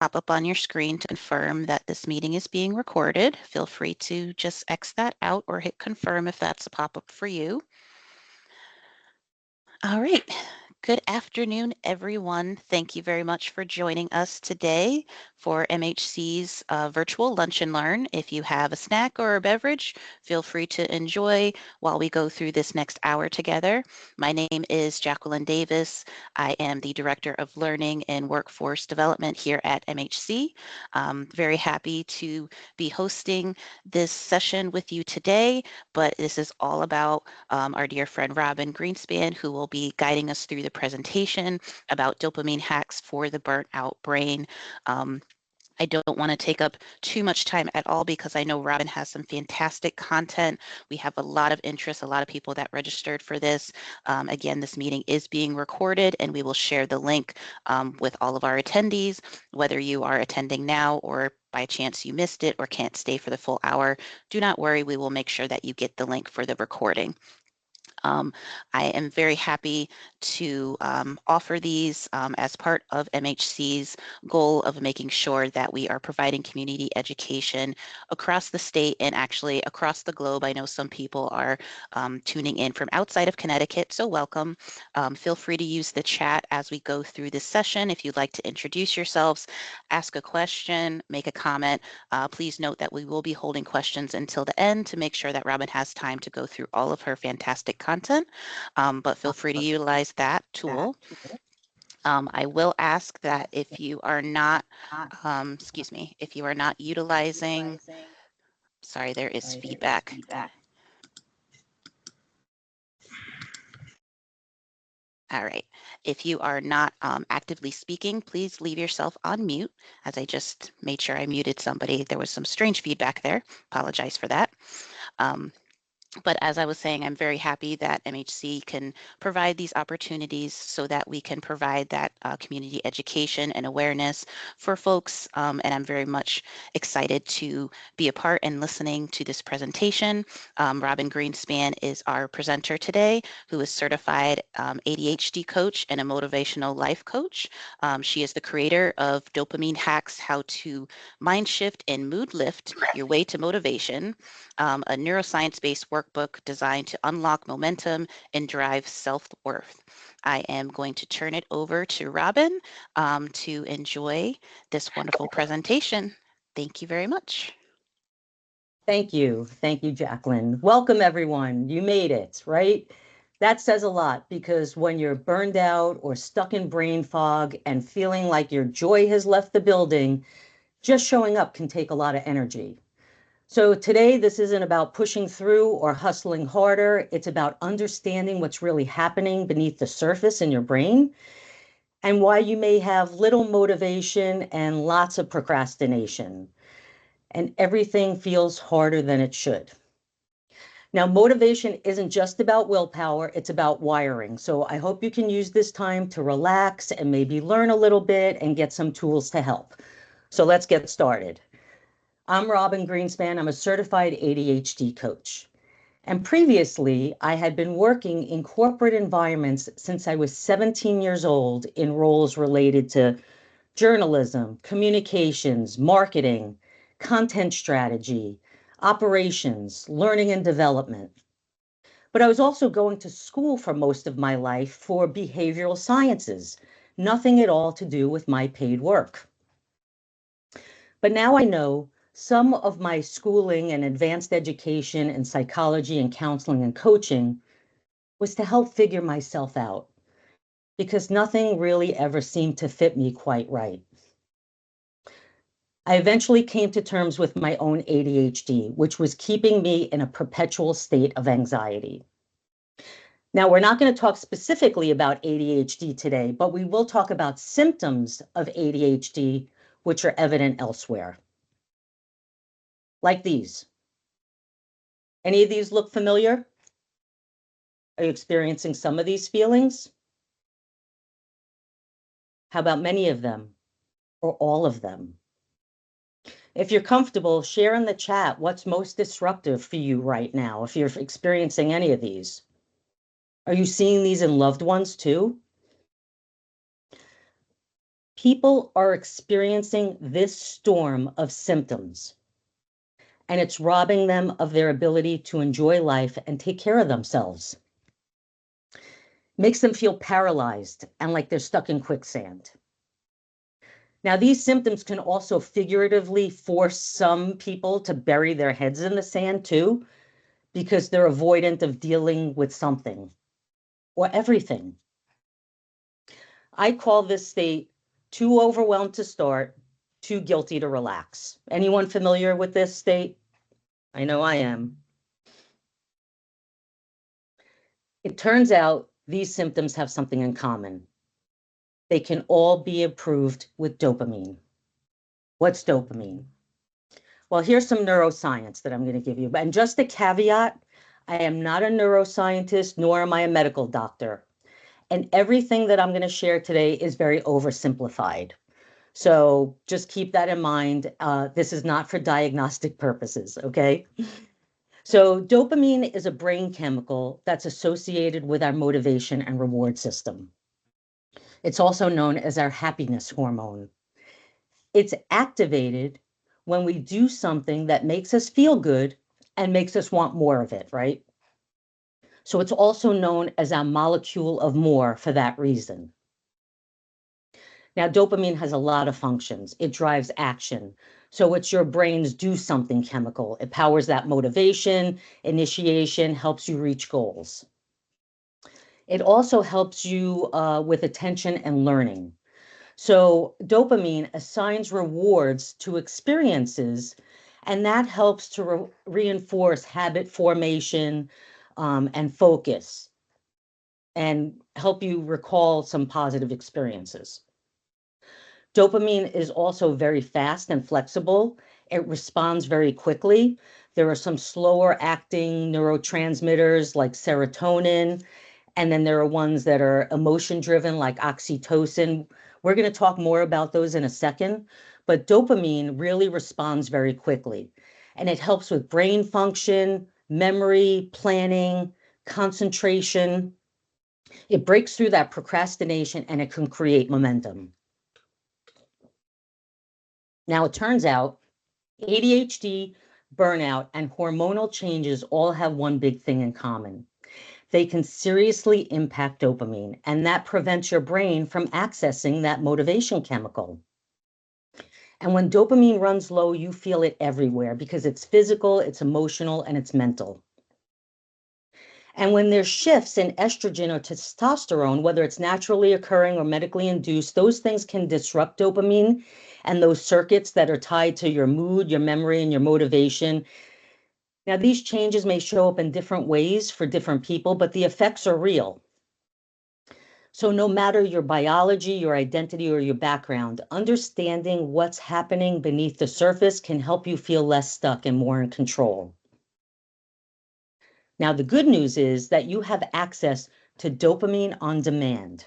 pop up on your screen to confirm that this meeting is being recorded. Feel free to just X that out or hit confirm if that's a pop-up for you. All right. Good afternoon, everyone. Thank you very much for joining us today for MHC's virtual Lunch and Learn. If you have a snack or a beverage, feel free to enjoy while we go through this next hour together. My name is Jacqueline Davis. I am the Director of Learning and Workforce Development here at MHC. Very happy to be hosting this session with you today, but this is all about our dear friend Robyn Greenspan, who will be guiding us through the presentation about dopamine hacks for the burnt out brain. I don't want to take up too much time at all because I know Robyn has some fantastic content. We have a lot of interest, a lot of people that registered for this. Again, this meeting is being recorded and we will share the link with all of our attendees, whether you are attending now or by chance you missed it or can't stay for the full hour. Do not worry, we will make sure that you get the link for the recording. I am very happy to offer these as part of MHC's goal of making sure that we are providing community education across the state and actually across the globe. I know some people are tuning in from outside of Connecticut, so welcome. Feel free to use the chat as we go through this session. If you'd like to introduce yourselves, ask a question, make a comment, please note that we will be holding questions until the end to make sure that Robyn has time to go through all of her fantastic content, but feel free to utilize that tool. I will ask that if you are not, if you are not utilizing, sorry, there is feedback. All right. If you are not actively speaking, please leave yourself on mute. As I just made sure I muted somebody, there was some strange feedback there. Apologize for that. But as I was saying, I'm very happy that MHC can provide these opportunities so that we can provide that community education and awareness for folks. And I'm very much excited to be a part and listening to this presentation. Robyn Greenspan is our presenter today, who is certified ADHD coach and a motivational life coach. She is the creator of Dopamine Hacks, How to Mind Shift and Mood Lift Your Way to Motivation, a neuroscience-based workbook designed to unlock momentum and drive self-worth. I am going to turn it over to Robyn to enjoy this wonderful presentation. Thank you very much. Thank you. Thank you, Jacqueline. Welcome, everyone. You made it, right? That says a lot because when you're burned out or stuck in brain fog and feeling like your joy has left the building, just showing up can take a lot of energy. So today, this isn't about pushing through or hustling harder. It's about understanding what's really happening beneath the surface in your brain and why you may have little motivation and lots of procrastination. And everything feels harder than it should. Now, motivation isn't just about willpower, it's about wiring. So I hope you can use this time to relax and maybe learn a little bit and get some tools to help. So let's get started. I'm Robyn Greenspan. I'm a certified ADHD coach. And previously, I had been working in corporate environments since I was 17 years old in roles related to journalism, communications, marketing, content strategy, operations, learning and development. But I was also going to school for most of my life for behavioral sciences, nothing at all to do with my paid work. But now I know some of my schooling and advanced education in psychology and counseling and coaching was to help figure myself out because nothing really ever seemed to fit me quite right. I eventually came to terms with my own ADHD, which was keeping me in a perpetual state of anxiety. Now, we're not going to talk specifically about ADHD today, but we will talk about symptoms of ADHD, which are evident elsewhere. Like these. Any of these look familiar? Are you experiencing some of these feelings? How about many of them or all of them? If you're comfortable, share in the chat what's most disruptive for you right now, if you're experiencing any of these. Are you seeing these in loved ones too? people are experiencing this storm of symptoms, and it's robbing them of their ability to enjoy life and take care of themselves. Makes them feel paralyzed and like they're stuck in quicksand. Now, these symptoms can also figuratively force some people to bury their heads in the sand too, because they're avoidant of dealing with something or everything. I call this state too overwhelmed to start, too guilty to relax. Anyone familiar with this state? I know I am. It turns out these symptoms have something in common. They can all be improved with dopamine. What's dopamine? Well, here's some neuroscience that I'm going to give you. And just a caveat, I am not a neuroscientist, nor am I a medical doctor. And everything that I'm going to share today is very oversimplified. So just keep that in mind. This is not for diagnostic purposes, okay? So dopamine is a brain chemical that's associated with our motivation and reward system. It's also known as our happiness hormone. It's activated when we do something that makes us feel good and makes us want more of it, right? So it's also known as our molecule of more for that reason. Now, dopamine has a lot of functions. It drives action. So it's your brain's do something chemical. It powers that motivation, initiation, helps you reach goals. It also helps you with attention and learning. So dopamine assigns rewards to experiences, and that helps to reinforce habit formation and focus and help you recall some positive experiences. Dopamine is also very fast and flexible. It responds very quickly. There are some slower acting neurotransmitters like serotonin, and then there are ones that are emotion driven like oxytocin. We're going to talk more about those in a second, but dopamine really responds very quickly, and it helps with brain function, memory, planning, concentration. It breaks through that procrastination and it can create momentum. Now, it turns out ADHD, burnout, and hormonal changes all have one big thing in common. They can seriously impact dopamine, and that prevents your brain from accessing that motivation chemical. And when dopamine runs low, you feel it everywhere because it's physical, it's emotional, and it's mental. And when there's shifts in estrogen or testosterone, whether it's naturally occurring or medically induced, those things can disrupt dopamine and those circuits that are tied to your mood, your memory, and your motivation. Now, these changes may show up in different ways for different people, but the effects are real. So no matter your biology, your identity, or your background, understanding what's happening beneath the surface can help you feel less stuck and more in control. Now, the good news is that you have access to dopamine on demand,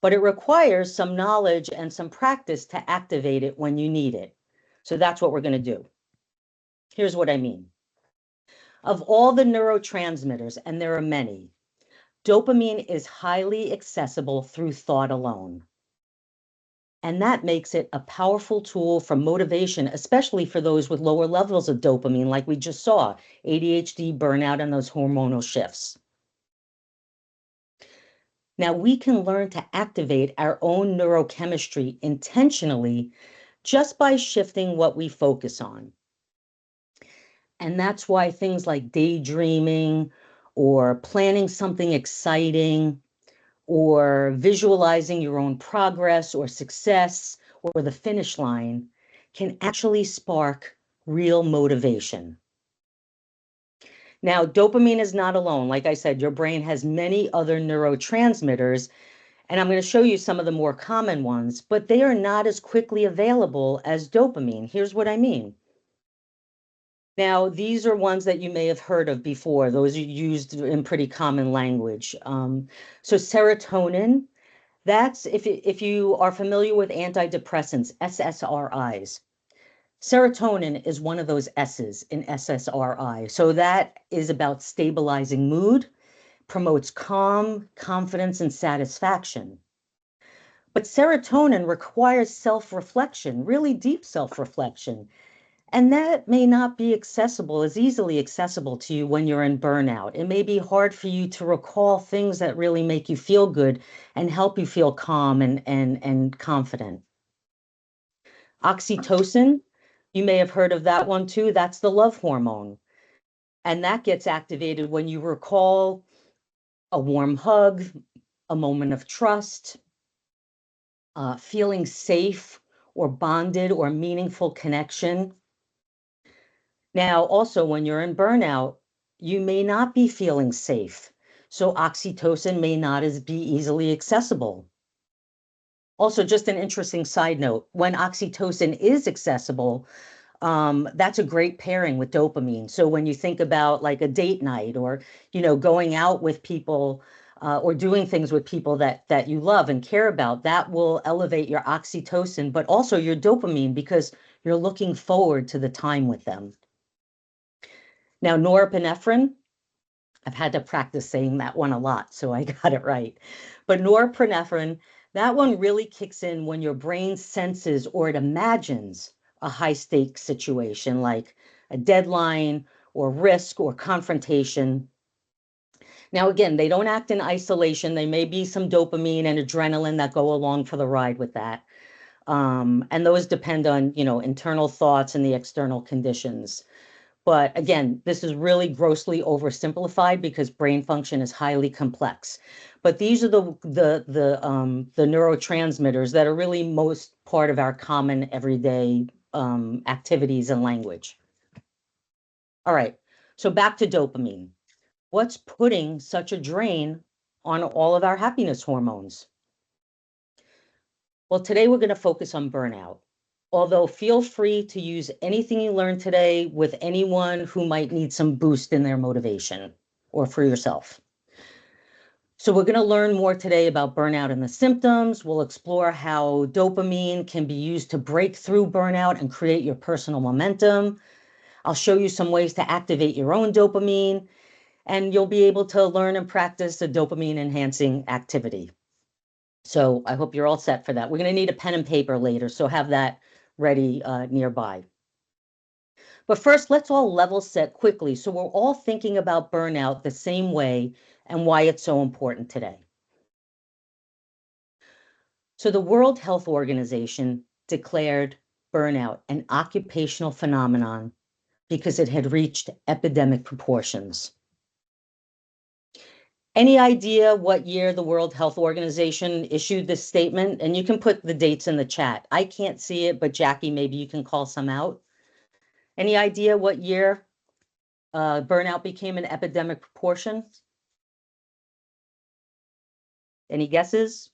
but it requires some knowledge and some practice to activate it when you need it. So that's what we're going to do. Here's what I mean. Of all the neurotransmitters, and there are many, dopamine is highly accessible through thought alone. And that makes it a powerful tool for motivation, especially for those with lower levels of dopamine, like we just saw, ADHD, burnout, and those hormonal shifts. Now, we can learn to activate our own neurochemistry intentionally just by shifting what we focus on. And that's why things like daydreaming or planning something exciting or visualizing your own progress or success or the finish line can actually spark real motivation. Now, dopamine is not alone. Like I said, your brain has many other neurotransmitters, and I'm going to show you some of the more common ones, but they are not as quickly available as dopamine. Here's what I mean. Now, these are ones that you may have heard of before. Those are used in pretty common language. So serotonin, that's if you are familiar with antidepressants, SSRIs. Serotonin is one of those S's in SSRI. So that is about stabilizing mood, promotes calm, confidence, and satisfaction. But serotonin requires self-reflection, really deep self-reflection. And that may not be as easily accessible to you when you're in burnout. It may be hard for you to recall things that really make you feel good and help you feel calm and confident. Oxytocin, you may have heard of that one too. That's the love hormone. And that gets activated when you recall a warm hug, a moment of trust, feeling safe or bonded or meaningful connection. Now, also, when you're in burnout, you may not be feeling safe. So oxytocin may not as be easily accessible. Also, just an interesting side note, when oxytocin is accessible, that's a great pairing with dopamine. So when you think about like a date night or, going out with people or doing things with people that you love and care about, that will elevate your oxytocin, but also your dopamine because you're looking forward to the time with them. Now, norepinephrine, I've had to practice saying that one a lot, so I got it right. But norepinephrine, that one really kicks in when your brain senses or it imagines a high stakes situation like a deadline or risk or confrontation. Now, again, they don't act in isolation. There may be some dopamine and adrenaline that go along for the ride with that. And those depend on, internal thoughts and the external conditions. But again, this is really grossly oversimplified because brain function is highly complex. But these are the neurotransmitters that are really most part of our common everyday activities and language. All right, so back to dopamine. What's putting such a drain on all of our happiness hormones? Well, today we're going to focus on burnout. Although feel free to use anything you learned today with anyone who might need some boost in their motivation or for yourself. So we're going to learn more today about burnout and the symptoms. We'll explore how dopamine can be used to break through burnout and create your personal momentum. I'll show you some ways to activate your own dopamine, and you'll be able to learn and practice a dopamine enhancing activity. So I hope you're all set for that. We're going to need a pen and paper later, so have that ready nearby. But first, let's all level set quickly so we're all thinking about burnout the same way and why it's so important today. So the World Health Organization declared burnout an occupational phenomenon because it had reached epidemic proportions. Any idea what year the World Health Organization issued this statement? And you can put the dates in the chat. I can't see it, but Jackie, maybe you can call some out. Any idea what year burnout became an epidemic proportion? Any guesses?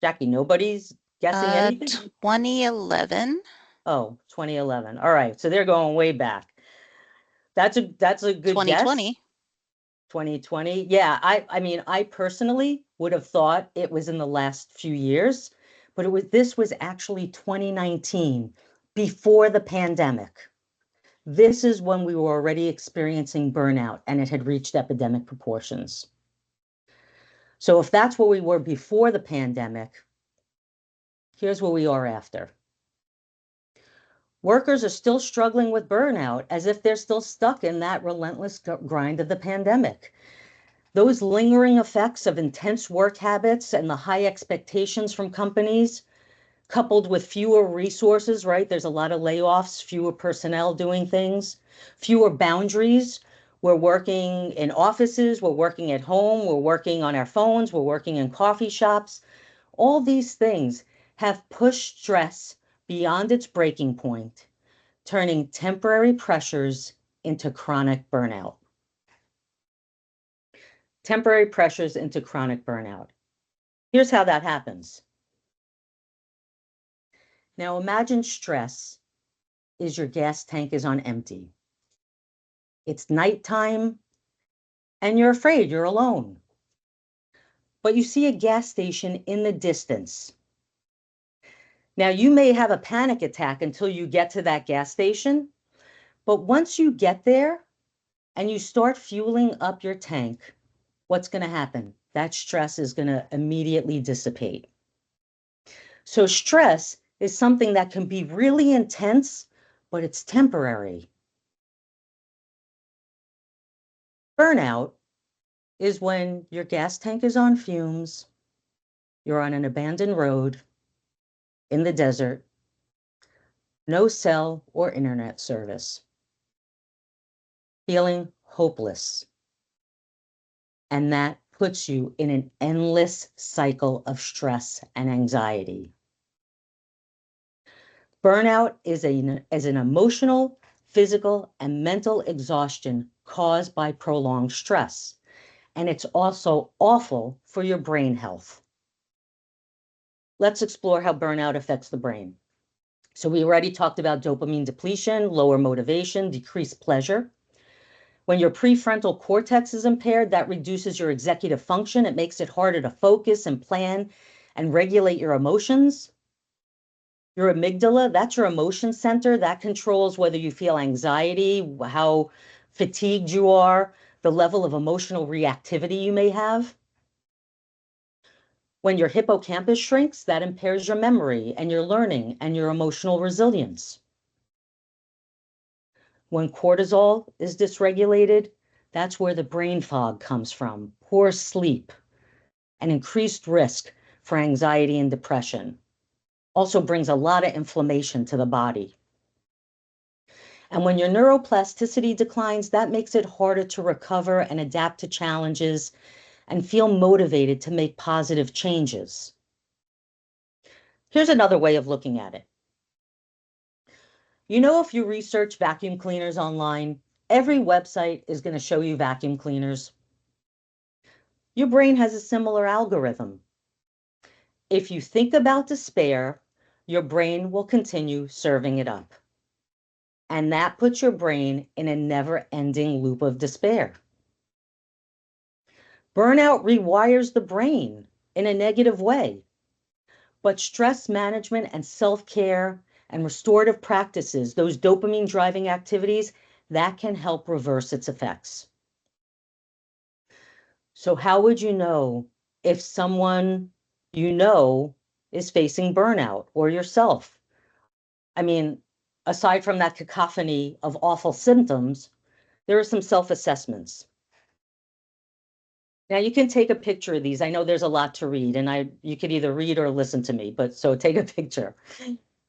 Jackie, nobody's guessing anything? 2011. Oh, 2011. All right, so they're going way back. That's a good guess. 2020. 2020. Yeah, I mean, I personally would have thought it was in the last few years, but this was actually 2019, before the pandemic. This is when we were already experiencing burnout and it had reached epidemic proportions. So if that's where we were before the pandemic, here's where we are after. Workers are still struggling with burnout as if they're still stuck in that relentless grind of the pandemic. Those lingering effects of intense work habits and the high expectations from companies, coupled with fewer resources, right? There's a lot of layoffs, fewer personnel doing things, fewer boundaries. We're working in offices, we're working at home, we're working on our phones, we're working in coffee shops. All these things have pushed stress beyond its breaking point, turning temporary pressures into chronic burnout. Temporary pressures into chronic burnout. Here's how that happens. Now imagine stress is your gas tank is on empty. It's nighttime and you're afraid you're alone. But you see a gas station in the distance. Now you may have a panic attack until you get to that gas station, but once you get there and you start fueling up your tank, what's going to happen? that stress is going to immediately dissipate. So stress is something that can be really intense, but it's temporary. Burnout is when your gas tank is on fumes, you're on an abandoned road in the desert, no cell or internet service, feeling hopeless. And that puts you in an endless cycle of stress and anxiety. Burnout is an emotional, physical, and mental exhaustion caused by prolonged stress. And it's also awful for your brain health. Let's explore how burnout affects the brain. So we already talked about dopamine depletion, lower motivation, decreased pleasure. When your prefrontal cortex is impaired, that reduces your executive function. It makes it harder to focus and plan and regulate your emotions. Your amygdala, that's your emotion center, that controls whether you feel anxiety, how fatigued you are, the level of emotional reactivity you may have. When your hippocampus shrinks, that impairs your memory and your learning and your emotional resilience. When cortisol is dysregulated, that's where the brain fog comes from, poor sleep, and increased risk for anxiety and depression. Also brings a lot of inflammation to the body. And when your neuroplasticity declines, that makes it harder to recover and adapt to challenges and feel motivated to make positive changes. Here's another way of looking at it. If you research vacuum cleaners online, every website is going to show you vacuum cleaners. Your brain has a similar algorithm. If you think about despair, your brain will continue serving it up. And that puts your brain in a never-ending loop of despair. Burnout rewires the brain in a negative way, but stress management and self-care and restorative practices, those dopamine driving activities, that can help reverse its effects. So how would you know if someone you know is facing burnout or yourself? I mean, aside from that cacophony of awful symptoms, there are some self-assessments. Now you can take a picture of these. I know there's a lot to read, and you could either read or listen to me, but so take a picture.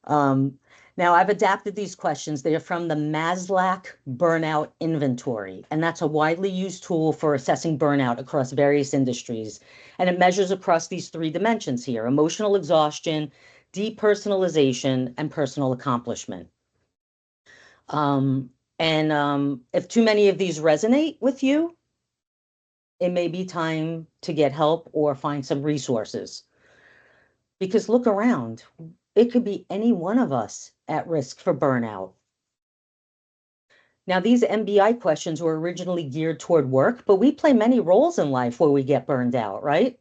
Um, Now I've adapted these questions. They are from the Maslach Burnout Inventory, and that's a widely used tool for assessing burnout across various industries. And it measures across these three dimensions here: emotional exhaustion, depersonalization, and personal accomplishment. If too many of these resonate with you, it may be time to get help or find some resources. Because look around, it could be any one of us at risk for burnout. Now, these MBI questions were originally geared toward work, but we play many roles in life where we get burned out, right?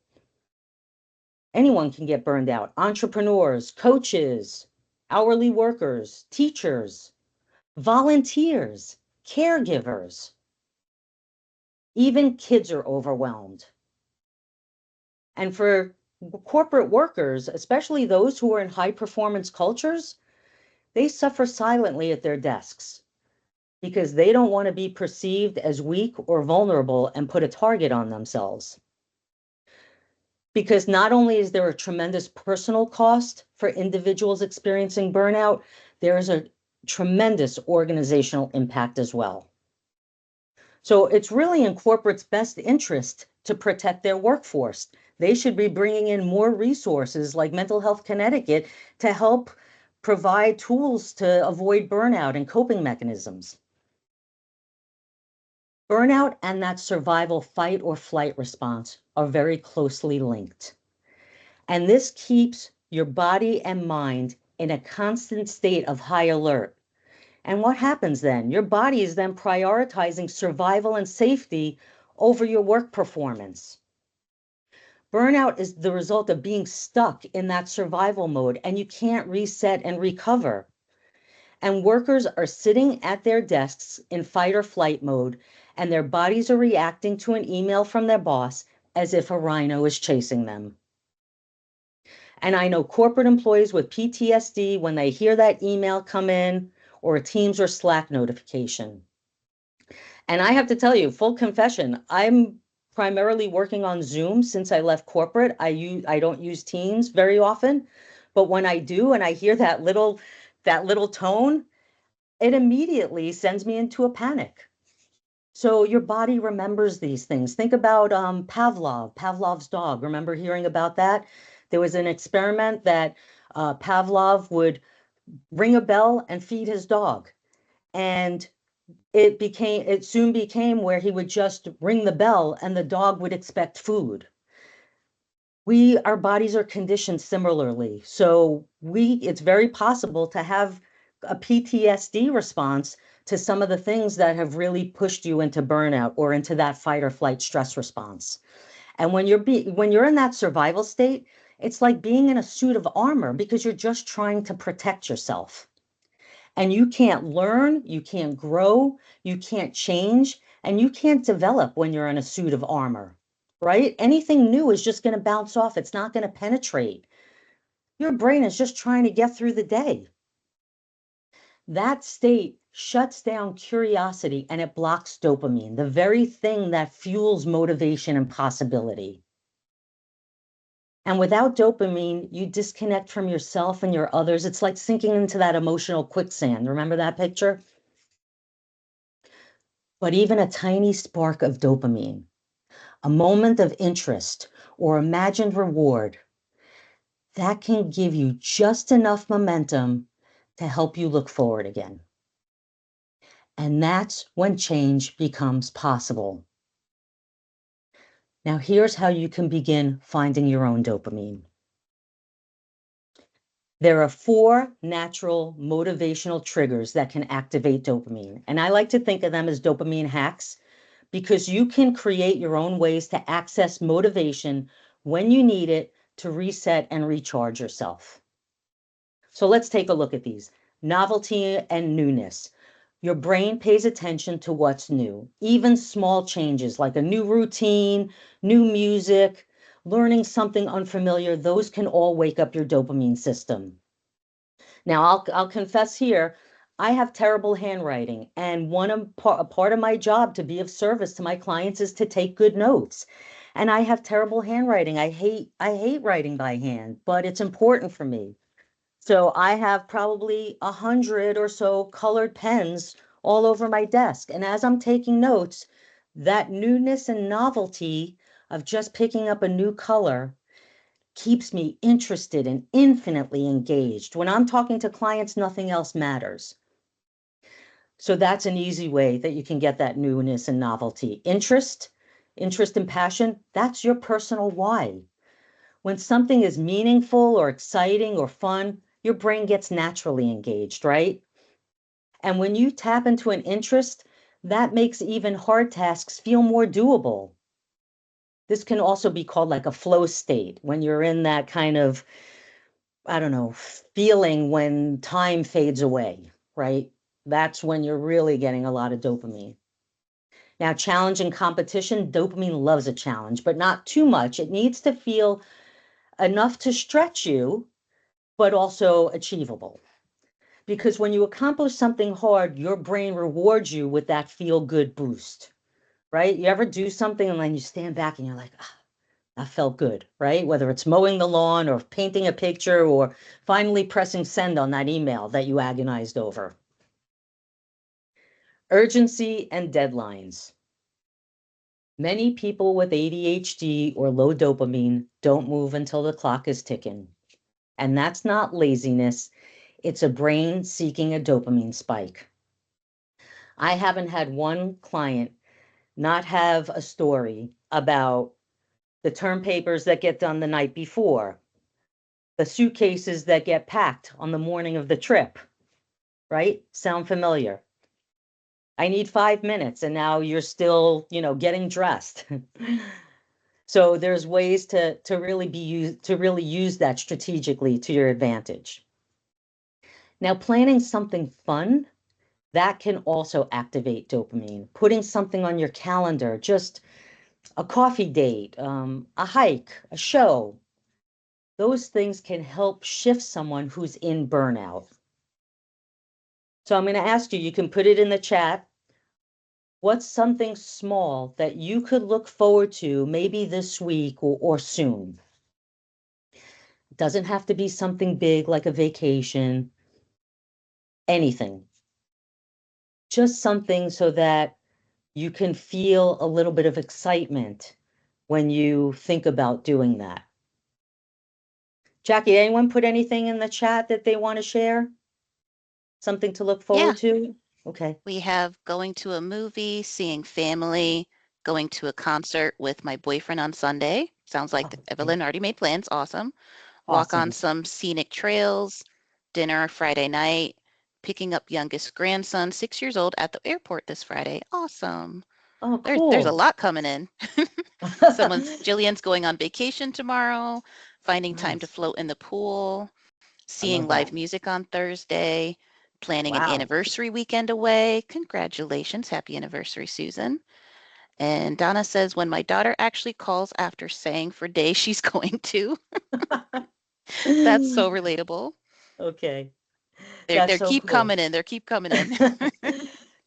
Anyone can get burned out. Entrepreneurs, coaches, hourly workers, teachers, volunteers, caregivers. Even kids are overwhelmed. And for corporate workers, especially those who are in high performance cultures, they suffer silently at their desks because they don't want to be perceived as weak or vulnerable and put a target on themselves. Because not only is there a tremendous personal cost for individuals experiencing burnout, there is a tremendous organizational impact as well. So it's really in corporate's best interest to protect their workforce. They should be bringing in more resources like Mental Health Connecticut to help provide tools to avoid burnout and coping mechanisms. Burnout and that survival fight or flight response are very closely linked. And this keeps your body and mind in a constant state of high alert. And what happens then? Your body is then prioritizing survival and safety over your work performance. Burnout is the result of being stuck in that survival mode, and you can't reset and recover. And workers are sitting at their desks in fight or flight mode, and their bodies are reacting to an email from their boss as if a rhino is chasing them. And I know corporate employees with PTSD when they hear that email come in or a Teams or Slack notification. And I have to tell you, full confession, I'm primarily working on Zoom since I left corporate. I don't use Teams very often, but when I do and I hear that little tone, it immediately sends me into a panic. So your body remembers these things. Think about Pavlov's dog. Remember hearing about that? There was an experiment that Pavlov would ring a bell and feed his dog. And it soon became where he would just ring the bell and the dog would expect food. Our bodies are conditioned similarly. So it's very possible to have a PTSD response to some of the things that have really pushed you into burnout or into that fight or flight stress response. And when you're in that survival state, it's like being in a suit of armor because you're just trying to protect yourself. And you can't learn, you can't grow, you can't change, and you can't develop when you're in a suit of armor, right? Anything new is just going to bounce off. It's not going to penetrate. Your brain is just trying to get through the day. That state shuts down curiosity and it blocks dopamine, the very thing that fuels motivation and possibility. And without dopamine, you disconnect from yourself and your others. It's like sinking into that emotional quicksand. Remember that picture? But even a tiny spark of dopamine, a moment of interest or imagined reward, that can give you just enough momentum to help you look forward again. And that's when change becomes possible. Now, here's how you can begin finding your own dopamine. There are 4 natural motivational triggers that can activate dopamine. And I like to think of them as dopamine hacks because you can create your own ways to access motivation when you need it to reset and recharge yourself. So let's take a look at these. Novelty and newness. Your brain pays attention to what's new, even small changes like a new routine, new music, learning something unfamiliar, those can all wake up your dopamine system. Now, I'll confess here, I have terrible handwriting, and a part of my job to be of service to my clients is to take good notes. And I have terrible handwriting. I hate writing by hand, but it's important for me. So I have probably 100 or so colored pens all over my desk. And as I'm taking notes, that newness and novelty of just picking up a new color keeps me interested and infinitely engaged. When I'm talking to clients, nothing else matters. So that's an easy way that you can get that newness and novelty. Interest and passion, that's your personal why. When something is meaningful or exciting or fun, your brain gets naturally engaged, right? And when you tap into an interest, that makes even hard tasks feel more doable. This can also be called like a flow state when you're in that kind of, I don't know, feeling when time fades away, right? That's when you're really getting a lot of dopamine. Now, challenge and competition, dopamine loves a challenge, but not too much. It needs to feel enough to stretch you, but also achievable. Because when you accomplish something hard, your brain rewards you with that feel good boost, right? You ever do something and then you stand back and you're like, ah, that felt good, right? Whether it's mowing the lawn or painting a picture or finally pressing send on that email that you agonized over. Urgency and deadlines. Many people with ADHD or low dopamine don't move until the clock is ticking. And that's not laziness, it's a brain seeking a dopamine spike. I haven't had one client not have a story about the term papers that get done the night before, the suitcases that get packed on the morning of the trip, right? Sound familiar? I need 5 minutes and now you're still, getting dressed. So there's ways to really use that strategically to your advantage. Now, planning something fun, that can also activate dopamine. Putting something on your calendar, just A coffee date, a hike, a show. Those things can help shift someone who's in burnout. So I'm going to ask you, you can put it in the chat. What's something small that you could look forward to maybe this week or soon? It doesn't have to be something big like a vacation, anything. Just something so that you can feel a little bit of excitement when you think about doing that. Jackie, anyone put anything in the chat that they want to share? Something to look Yeah, forward to? Okay, we have going to a movie, seeing family, going to a concert with my boyfriend on Sunday. Sounds like okay, Evelyn already made plans. Awesome. Walk on awesome. some scenic trails, dinner Friday night, picking up youngest grandson, 6 years old, at the airport this Friday. Awesome. Oh, There's a cool. lot coming in. Jillian's going on vacation tomorrow, finding time to Nice. float in the pool, I seeing love live that. music on Thursday, planning an Wow. anniversary weekend away. Congratulations. Happy anniversary, Susan. And Donna says, when my daughter actually calls after saying for days she's going to, that's so relatable. Okay, They're that's so keep cool. coming in. They're keep coming in.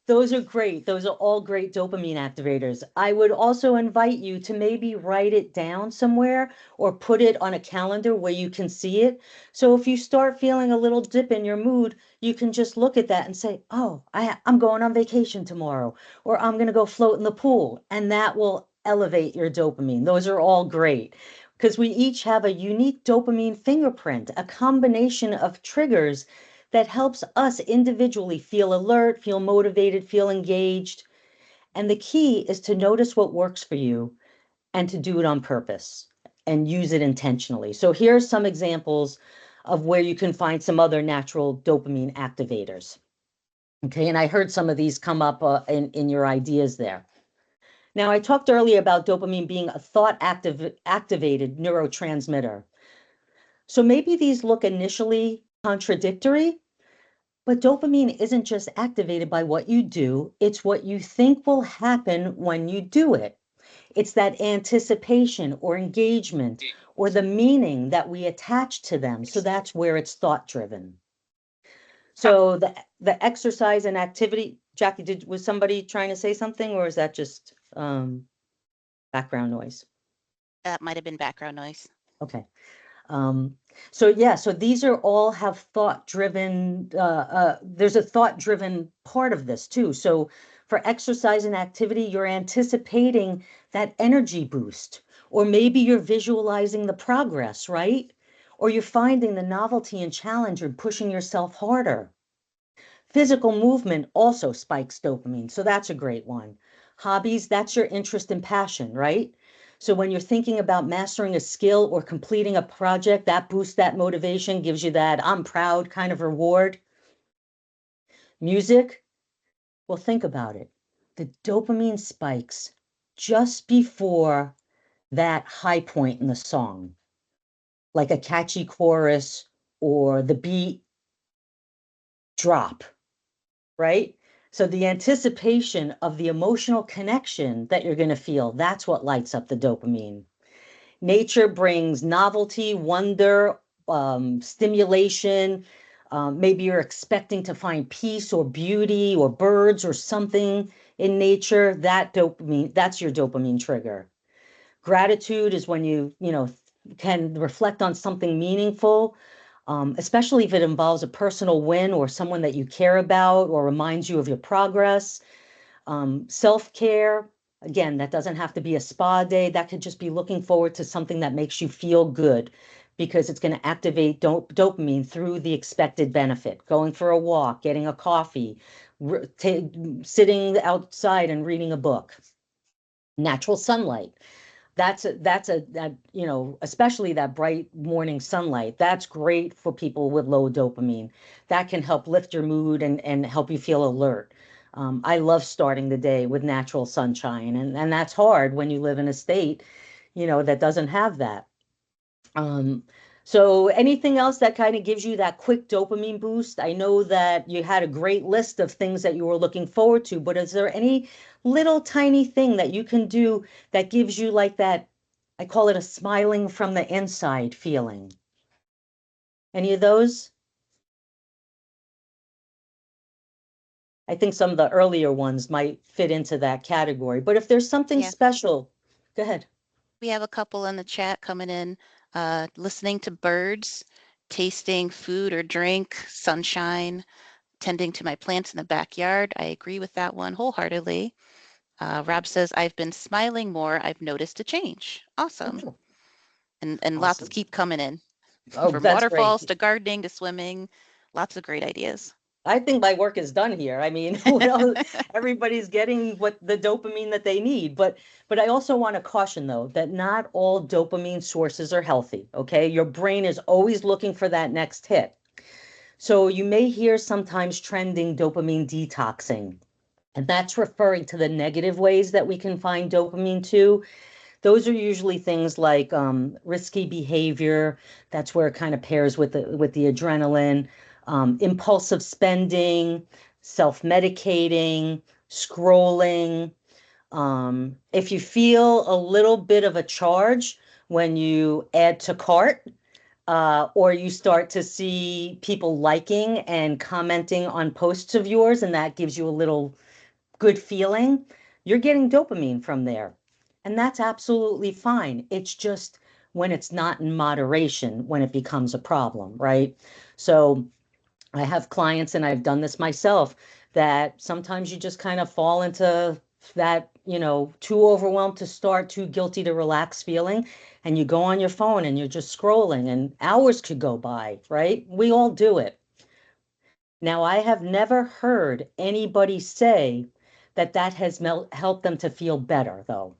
Those are great. Those are all great dopamine activators. I would also invite you to maybe write it down somewhere or put it on a calendar where you can see it. So if you start feeling a little dip in your mood, you can just look at that and say, "Oh, I'm going on vacation tomorrow," or "I'm going to go float in the pool," and that will elevate your dopamine. Those are all great because we each have a unique dopamine fingerprint, a combination of triggers that helps us individually feel alert, feel motivated, feel engaged. And the key is to notice what works for you and to do it on purpose and use it intentionally. So here are some examples of where you can find some other natural dopamine activators. Okay, and I heard some of these come up in your ideas there. Now, I talked earlier about dopamine being a activated neurotransmitter. So maybe these look initially contradictory, but dopamine isn't just activated by what you do, it's what you think will happen when you do it. It's that anticipation or engagement or the meaning that we attach to them. So that's where it's thought driven. So the exercise and activity, Jackie, was somebody trying to say something or is that just background noise? That might have been background noise. Okay. Um, so yeah, so these are all have thought driven, there's a thought driven part of this too. So for exercise and activity, you're anticipating that energy boost, or maybe you're visualizing the progress, right? Or you're finding the novelty and challenge and pushing yourself harder. Physical movement also spikes dopamine, so that's a great one. Hobbies, that's your interest and passion, right? So when you're thinking about mastering a skill or completing a project, that boosts that motivation, gives you that I'm proud kind of reward. Music, well, think about it. The dopamine spikes just before that high point in the song, like a catchy chorus or the beat drop, right? So the anticipation of the emotional connection that you're going to feel, that's what lights up the dopamine. Nature brings novelty, wonder, stimulation. Maybe you're expecting to find peace or beauty or birds or something in nature. That dopamine, that's your dopamine trigger. Gratitude is when you can reflect on something meaningful, especially if it involves a personal win or someone that you care about or reminds you of your progress. Self-care, again, that doesn't have to be a spa day. That could just be looking forward to something that makes you feel good because it's going to activate dopamine through the expected benefit. Going for a walk, getting a coffee, sitting outside and reading a book. Natural sunlight, that especially that bright morning sunlight, that's great for people with low dopamine. That can help lift your mood and help you feel alert. I love starting the day with natural sunshine, and that's hard when you live in a state that doesn't have that. um, So anything else that kind of gives you that quick dopamine boost? I know that you had a great list of things that you were looking forward to, but is there any little tiny thing that you can do that gives you like that, I call it a smiling from the inside feeling? Any of those? I think some of the earlier ones might fit into that category, but if there's something Yeah, special, go ahead. we have a couple in the chat coming in, listening to birds, tasting food or drink, sunshine, tending to my plants in the backyard. I agree with that one wholeheartedly. Rob says, I've been smiling more. I've noticed a change. Awesome. Oh, And lots awesome. keep coming in Oh, from that's great. waterfalls to gardening to swimming. Lots of great ideas. I think my work is done here. I mean, what else? Everybody's getting what the dopamine that they need. But I also want to caution though that not all dopamine sources are healthy. Okay. Your brain is always looking for that next hit. So you may hear sometimes trending dopamine detoxing. And that's referring to the negative ways that we can find dopamine too. Those are usually things like risky behavior. That's where it kind of pairs with the adrenaline, impulsive spending, self-medicating, scrolling. If you feel a little bit of a charge when you add to cart, or you start to see people liking and commenting on posts of yours, and that gives you a little good feeling, you're getting dopamine from there. And that's absolutely fine. It's just when it's not in moderation, when it becomes a problem, right? So I have clients, and I've done this myself, that sometimes you just kind of fall into that, too overwhelmed to start, too guilty to relax feeling. And you go on your phone and you're just scrolling, and hours could go by, right? We all do it. Now, I have never heard anybody say that that has helped them to feel better, though.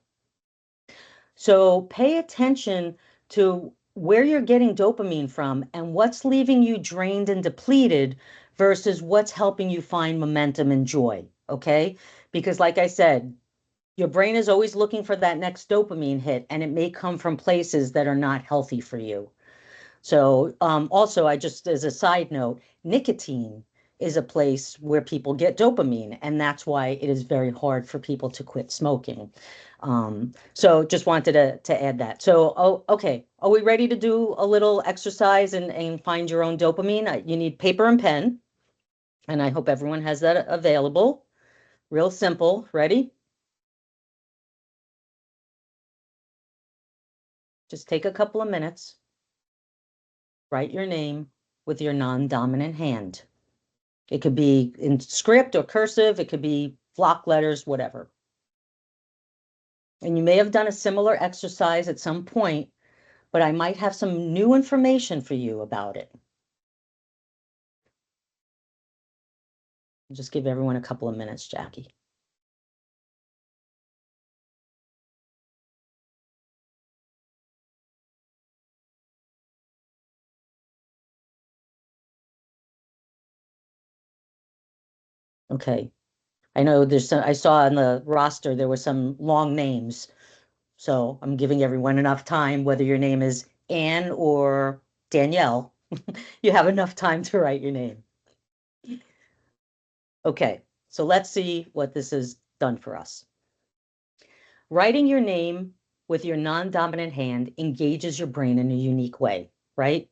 So pay attention to where you're getting dopamine from and what's leaving you drained and depleted versus what's helping you find momentum and joy. Okay. Because, like I said, your brain is always looking for that next dopamine hit, and it may come from places that are not healthy for you. So, also, I just, as a side note, nicotine is a place where people get dopamine, and that's why it is very hard for people to quit smoking. So just wanted to add that. So, oh, okay. Are we ready to do a little exercise and find your own dopamine? You need paper and pen, and I hope everyone has that available. Real simple. Ready? Just take a couple of minutes. Write your name with your non-dominant hand. It could be in script or cursive. It could be block letters, whatever. And you may have done a similar exercise at some point, but I might have some new information for you about it. Just give everyone a couple of minutes, Jackie. Okay. I know there's some, I saw on the roster there were some long names. So I'm giving everyone enough time, whether your name is Anne or Danielle, you have enough time to write your name. Okay, so let's see what this has done for us. Writing your name with your non-dominant hand engages your brain in a unique way, right?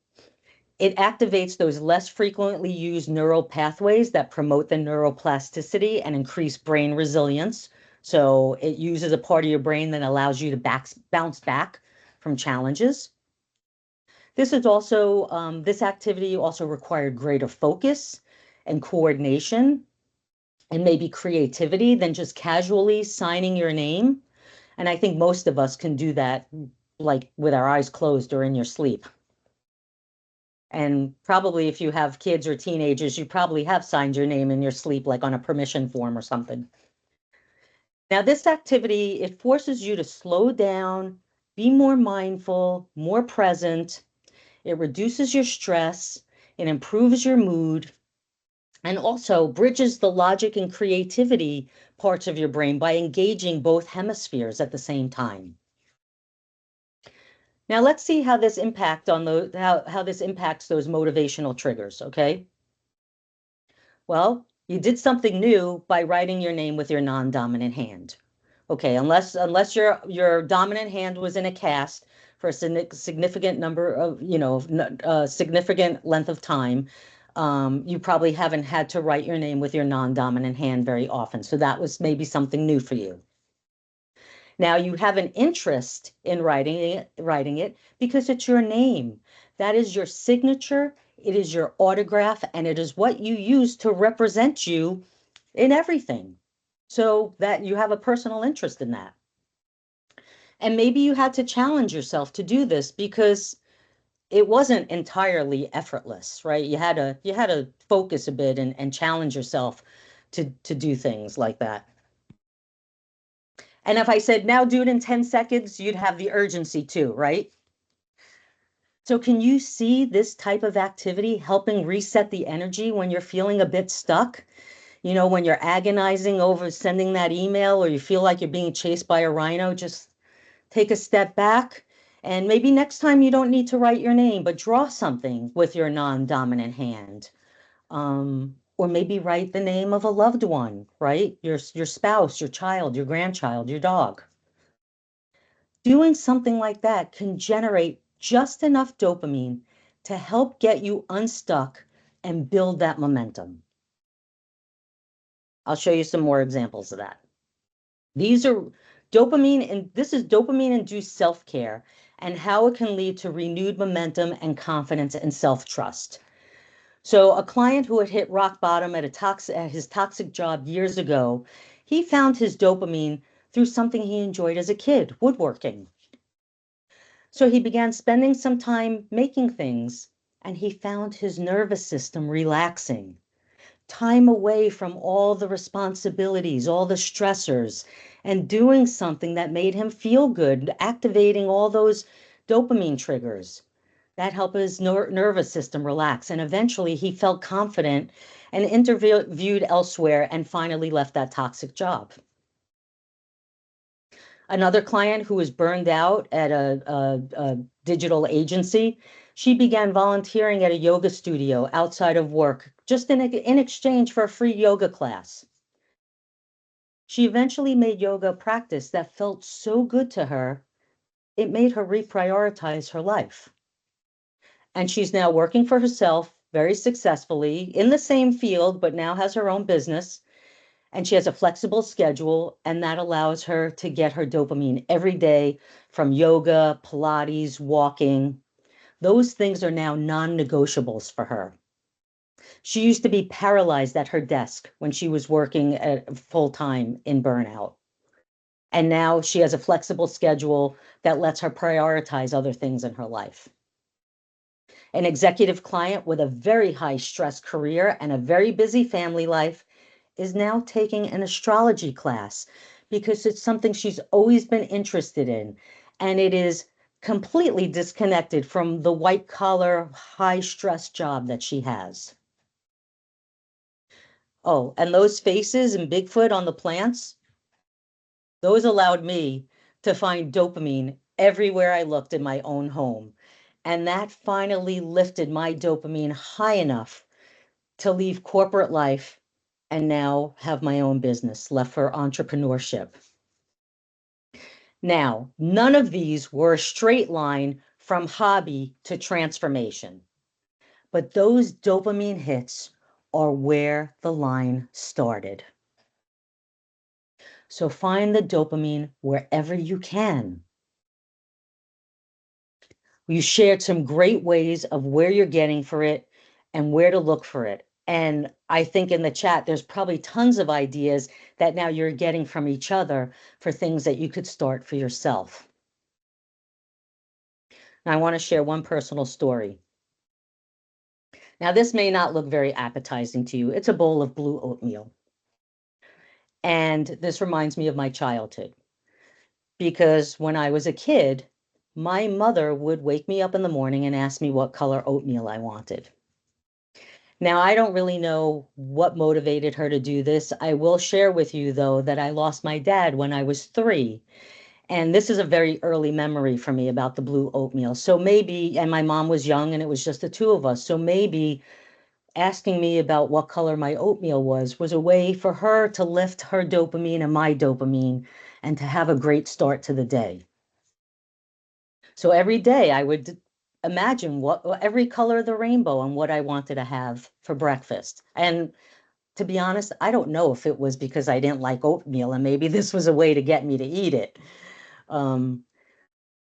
It activates those less frequently used neural pathways that promote the neuroplasticity and increase brain resilience. So it uses a part of your brain that allows you to bounce back from challenges. This activity also required greater focus and coordination and maybe creativity than just casually signing your name. And I think most of us can do that like with our eyes closed or in your sleep. And probably if you have kids or teenagers, you probably have signed your name in your sleep, like on a permission form or something. Now, this activity, it forces you to slow down, be more mindful, more present. It reduces your stress, it improves your mood, and also bridges the logic and creativity parts of your brain by engaging both hemispheres at the same time. Now let's see how this how this impacts those motivational triggers, okay? Well, you did something new by writing your name with your non-dominant hand. Okay, unless your dominant hand was in a cast for a significant number of, significant length of time, you probably haven't had to write your name with your non-dominant hand very often. So that was maybe something new for you. Now you have an interest in writing it because it's your name. That is your signature, it is your autograph, and it is what you use to represent you in everything. So that you have a personal interest in that. And maybe you had to challenge yourself to do this because it wasn't entirely effortless, right? You had to focus a bit and challenge yourself to do things like that. And if I said, now do it in 10 seconds, you'd have the urgency too, right? So can you see this type of activity helping reset the energy when you're feeling a bit stuck? When you're agonizing over sending that email or you feel like you're being chased by a rhino, just take a step back. And maybe next time you don't need to write your name, but draw something with your non-dominant hand. Or maybe write the name of a loved one, right? Your spouse, your child, your grandchild, your dog. Doing something like that can generate just enough dopamine to help get you unstuck and build that momentum. I'll show you some more examples of that. These are this is dopamine induced self care and how it can lead to renewed momentum and confidence and self trust. So, a client who had hit rock bottom at his toxic job years ago, he found his dopamine through something he enjoyed as a kid, woodworking. So he began spending some time making things, and he found his nervous system relaxing. Time away from all the responsibilities, all the stressors, and doing something that made him feel good, activating all those dopamine triggers. That helped his nervous system relax. And eventually he felt confident and interviewed elsewhere and finally left that toxic job. Another client who was burned out at a digital agency, she began volunteering at a yoga studio outside of work, just in exchange for a free yoga class. She eventually made yoga a practice that felt so good to her, it made her reprioritize her life. And she's now working for herself very successfully in the same field, but now has her own business. And she has a flexible schedule, and that allows her to get her dopamine every day from yoga, Pilates, walking. Those things are now non-negotiables for her. She used to be paralyzed at her desk when she was working at full time in burnout. And now she has a flexible schedule that lets her prioritize other things in her life. An executive client with a very high stress career and a very busy family life is now taking an astrology class because it's something she's always been interested in. And it is completely disconnected from the white collar, high stress job that she has. Oh, and those faces and Bigfoot on the plants, those allowed me to find dopamine everywhere I looked in my own home. And that finally lifted my dopamine high enough to leave corporate life and now have my own business left for entrepreneurship. Now, none of these were a straight line from hobby to transformation, but those dopamine hits are where the line started. So find the dopamine wherever you can. You shared some great ways of where you're getting for it and where to look for it. And I think in the chat, there's probably tons of ideas that now you're getting from each other for things that you could start for yourself. Now, I want to share one personal story. Now, this may not look very appetizing to you. It's a bowl of blue oatmeal. And this reminds me of my childhood because when I was a kid, my mother would wake me up in the morning and ask me what color oatmeal I wanted. Now, I don't really know what motivated her to do this. I will share with you, though, that I lost my dad when I was 3. And this is a very early memory for me about the blue oatmeal. So maybe, and my mom was young and it was just the two of us. So maybe asking me about what color my oatmeal was a way for her to lift her dopamine and my dopamine and to have a great start to the day. So every day I would imagine what every color of the rainbow and what I wanted to have for breakfast. And to be honest, I don't know if it was because I didn't like oatmeal and maybe this was a way to get me to eat it. Um,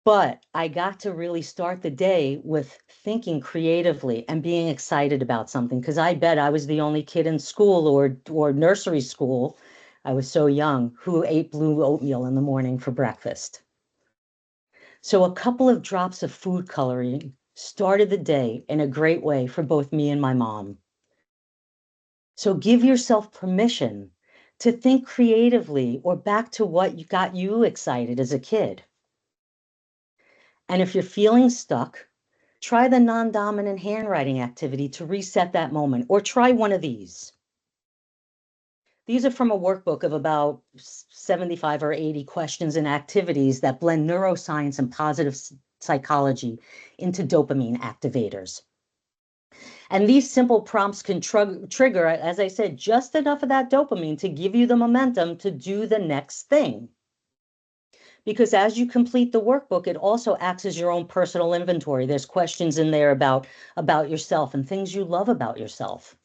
but I got to really start the day with thinking creatively and being excited about something because I bet I was the only kid in school or nursery school. I was so young who ate blue oatmeal in the morning for breakfast. So a couple of drops of food coloring started the day in a great way for both me and my mom. So give yourself permission to think creatively or back to what got you excited as a kid. And if you're feeling stuck, try the non-dominant handwriting activity to reset that moment, or try one of these. These are from a workbook of about 75 or 80 questions and activities that blend neuroscience and positive psychology into dopamine activators. And these simple prompts can trigger, as I said, just enough of that dopamine to give you the momentum to do the next thing. Because as you complete the workbook, it also acts as your own personal inventory. There's questions in there about yourself and things you love about yourself.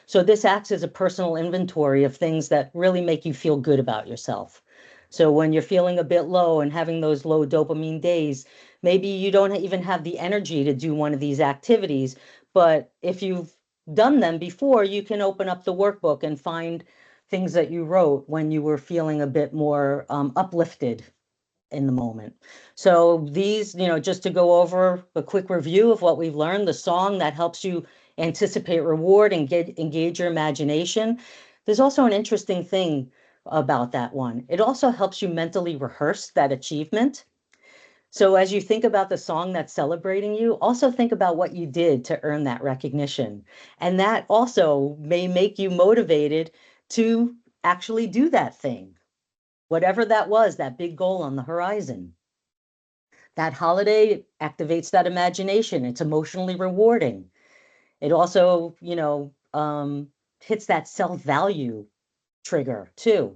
So this acts as a personal inventory of things that really make you feel good about yourself. So when you're feeling a bit low and having those low dopamine days, maybe you don't even have the energy to do one of these activities, but if you've done them before, you can open up the workbook and find things that you wrote when you were feeling a bit more uplifted in the moment. So these, just to go over a quick review of what we've learned, the song that helps you anticipate reward and engage your imagination. There's also an interesting thing about that one. It also helps you mentally rehearse that achievement. So as you think about the song that's celebrating you, also think about what you did to earn that recognition. And that also may make you motivated to actually do that thing, whatever that was, that big goal on the horizon. That holiday activates that imagination. It's emotionally rewarding. It also, hits that self-value trigger too,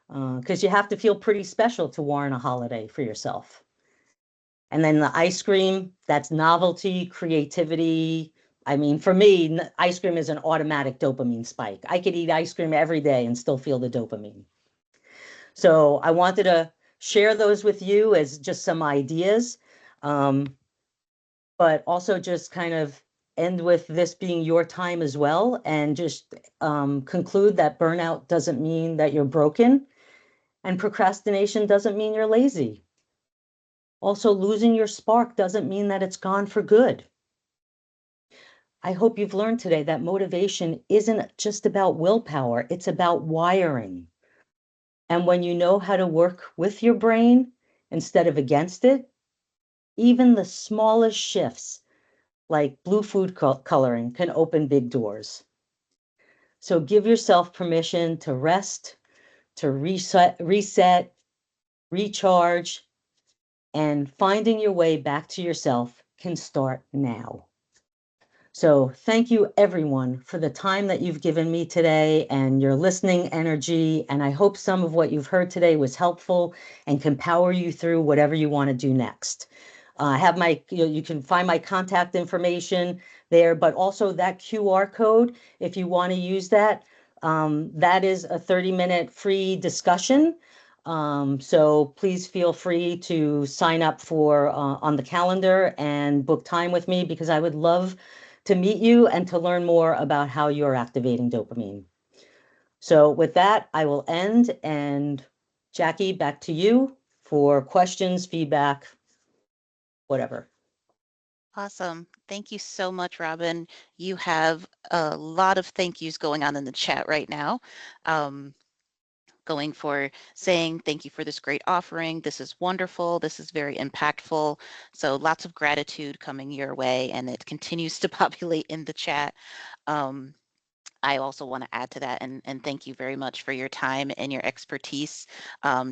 because you have to feel pretty special to warrant a holiday for yourself. And then the ice cream, that's novelty, creativity. I mean, for me, ice cream is an automatic dopamine spike. I could eat ice cream every day and still feel the dopamine. So I wanted to share those with you as just some ideas. Um, but also just kind of end with this being your time as well and just conclude that burnout doesn't mean that you're broken and procrastination doesn't mean you're lazy. Also, losing your spark doesn't mean that it's gone for good. I hope you've learned today that motivation isn't just about willpower, it's about wiring. And when you know how to work with your brain instead of against it, even the smallest shifts like blue food coloring can open big doors. So give yourself permission to rest, to reset, recharge, and finding your way back to yourself can start now. So thank you everyone for the time that you've given me today and your listening energy. And I hope some of what you've heard today was helpful and can power you through whatever you want to do next. I have you can find my contact information there, but also that QR code, if you want to use that, that is a 30-minute free discussion. So please feel free to sign up for on the calendar and book time with me because I would love to meet you and to learn more about how you're activating dopamine. So with that, I will end and Jackie, back to you for questions, feedback, whatever. Awesome. Thank you so much, Robyn. You have a lot of thank yous going on in the chat right now. Um, Going for saying thank you for this great offering. This is wonderful. This is very impactful. So lots of gratitude coming your way, and it continues to populate in the chat. Um, I also want to add to that and thank you very much for your time and your expertise.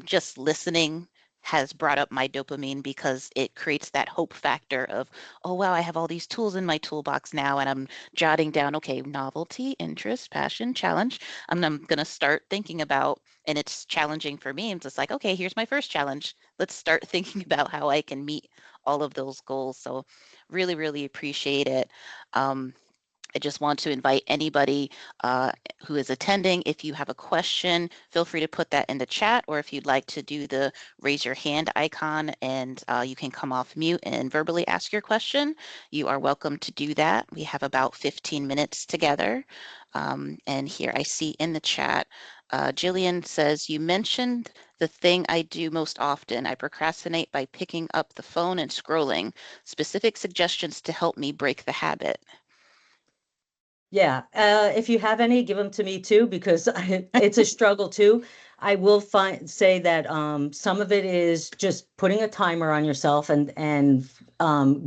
Just listening has brought up my dopamine because it creates that hope factor of, oh, wow, I have all these tools in my toolbox now. And I'm jotting down, okay, novelty, interest, passion, challenge. And I'm going to start thinking about, and it's challenging for me. I'm just like, okay, here's my first challenge. Let's start thinking about how I can meet all of those goals. So really, really appreciate it. Um, I just want to invite anybody uh, who is attending, if you have a question, feel free to put that in the chat, or if you'd like to do the raise your hand icon and you can come off mute and verbally ask your question, you are welcome to do that. We have about 15 minutes together. And here I see in the chat, Jillian says, you mentioned the thing I do most often. I procrastinate by picking up the phone and scrolling. Specific suggestions to help me break the habit. Yeah, if you have any, give them to me too, because it's a struggle too. I will say that some of it is just putting a timer on yourself and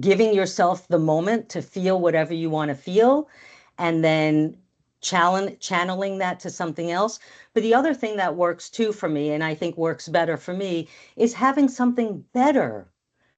giving yourself the moment to feel whatever you want to feel, and then channeling that to something else. But the other thing that works too for me, and I think works better for me, is having something better